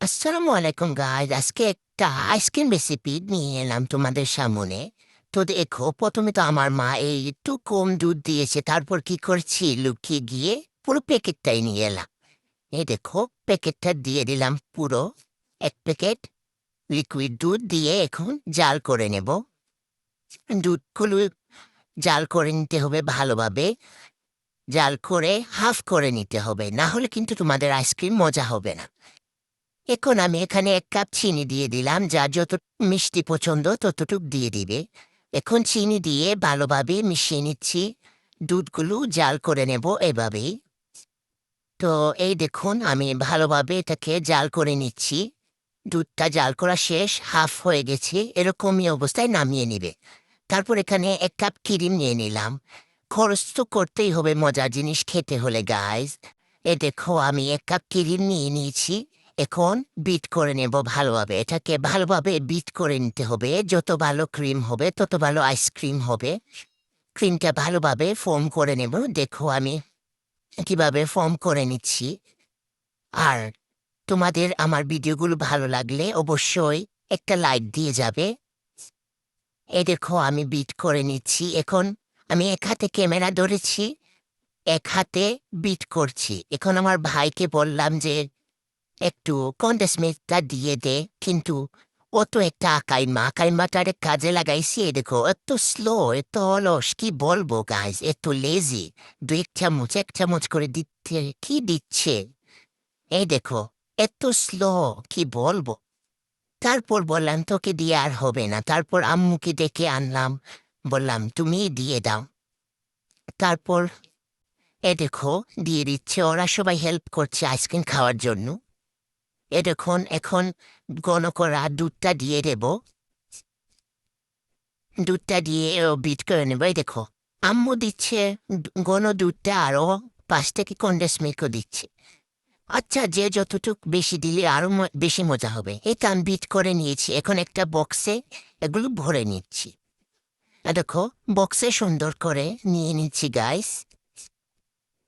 আসসালামু আলাইকুম গাইজ। আজকে একটা আইসক্রিম রেসিপি নিয়ে এলাম তোমাদের সামনে। তো দেখো, প্রথমে তো আমার মা এই একটু কম দুধ দিয়েছে, তারপর কি করছি, লুকিয়ে গিয়ে পুরো প্যাকেটটাই নিয়ে এলাম। এই দেখো, প্যাকেটটা দিয়ে দিলাম পুরো। এক প্যাকেট লিকুইড দুধ দিয়ে এখন জাল করে নেব। দুধগুলো জাল করে নিতে হবে ভালোভাবে। জাল করে হাফ করে নিতে হবে, না হলে কিন্তু তোমাদের আইসক্রিম মজা হবে না। এখন আমি এখানে ১ কাপ চিনি দিয়ে দিলাম, যার যত মিষ্টি পছন্দ ততটুক দিয়ে দিবে। এখন চিনি দিয়ে ভালোভাবে মিশিয়ে নিচ্ছি। দুধগুলো জাল করে নেব এভাবেই। তো এই দেখুন, আমি ভালোভাবে এটাকে জাল করে নিচ্ছি। দুধটা জাল করা শেষ, হাফ হয়ে গেছে, এরকমই অবস্থায় নামিয়ে নিবে। তারপর এখানে ১ কাপ ক্রিম নিয়ে নিলাম। খরচ তো করতেই হবে মজার জিনিস খেতে হলে গাইজ। এ দেখো, আমি ১ কাপ ক্রিম নিয়ে নিয়েছি। এখন বিট করে নেব ভালোভাবে। এটাকে ভালোভাবে বিট করে নিতে হবে। যত ভালো ক্রিম হবে তত ভালো আইসক্রিম হবে। ক্রিমটা ভালোভাবে ফোম করে নেব। দেখো আমি কিভাবে ফোম করে নিচ্ছি। আর তোমাদের আমার ভিডিওগুলো ভালো লাগলে অবশ্যই একটা লাইক দিয়ে যাবে। এই দেখো, আমি বিট করে নিচ্ছি। এখন আমি এক হাতে ক্যামেরা ধরেছি, এক হাতে বিট করছি। এখন আমার ভাইকে বললাম যে একটু কনডেন্স মিল্কটা দিয়ে দে, কিন্তু ও তো একটা আকাইমাটারে কাজে লাগাইছি। এই দেখো, এত স্লো, এত অলস, কি বলবো গাইজ, এত লেজি। ১ চামচ করে দিচ্ছে, কি দিচ্ছে। এই দেখো, এত স্লো, কি বলবো। তারপর বললাম তোকে দিয়ে আর হবে না। তারপর আম্মুকে ডেকে আনলাম, বললাম তুমিই দিয়ে দাও। তারপর এ দেখো, দিয়ে দিচ্ছে। ওরা সবাই হেল্প করছে আইসক্রিম খাওয়ার জন্য। এ দেখুন, এখন ঘন করা দুধটা দিয়ে দেব। দুধটা দিয়ে বিট করে নেব। এই দেখো, আম্মু দিচ্ছে ঘন দুধটা, আরও পাশ থেকে কনডেন্স মিল্কও দিচ্ছে। আচ্ছা, যে যতটুক বেশি দিলে আরো বেশি মজা হবে। এটা আমি বিট করে নিয়েছি। এখন একটা বক্সে এগুলো ভরে নিচ্ছি। দেখো, বক্সে সুন্দর করে নিয়ে নিচ্ছি গাইস।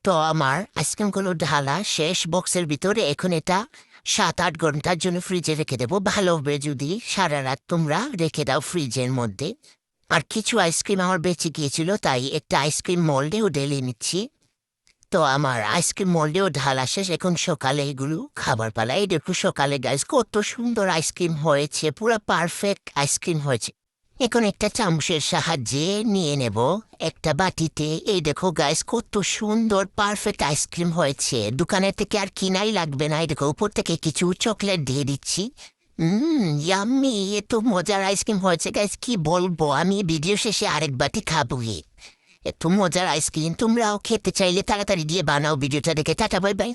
তো আমার আইসক্রিমগুলো ঢালা শেষ বক্সের ভিতরে। এখন এটা ৭-৮ ঘন্টার জন্য ফ্রিজে রেখে দেবো। ভালো হবে যদি সারা রাত তোমরা রেখে দাও ফ্রিজের মধ্যে। আর কিছু আইসক্রিম আমার বেঁচে গিয়েছিল, তাই একটা আইসক্রিম মোল্ডেও ঢেলে নিচ্ছি। তো আমার আইসক্রিম মোল্ডেও ঢালা শেষ। এখন সকালে এগুলো খাবার পালা। এই দেখো, সকালে গাইস কত সুন্দর আইসক্রিম হয়েছে, পুরো পারফেক্ট আইসক্রিম হয়েছে। এখন একটা চামচের সাহায্যে নিয়ে নেব একটা বাটিতে। এই দেখো গাইস, কত সুন্দর পারফেক্ট আইসক্রিম হয়েছে। দোকানের থেকে আর কিনাই লাগবে না। এই দেখো, উপর থেকে কিছু চকলেট দিয়ে দিচ্ছি। ইয়াম্মি, এত মজার আইসক্রিম হয়েছে গাইস, কি বলবো। আমি ভিডিও শেষে আরেক বাটি খাবো। এত মজার আইসক্রিম, তোমরাও খেতে চাইলে তাড়াতাড়ি দিয়ে বানাও। ভিডিওটা দেখে টাটা, বাই বাই।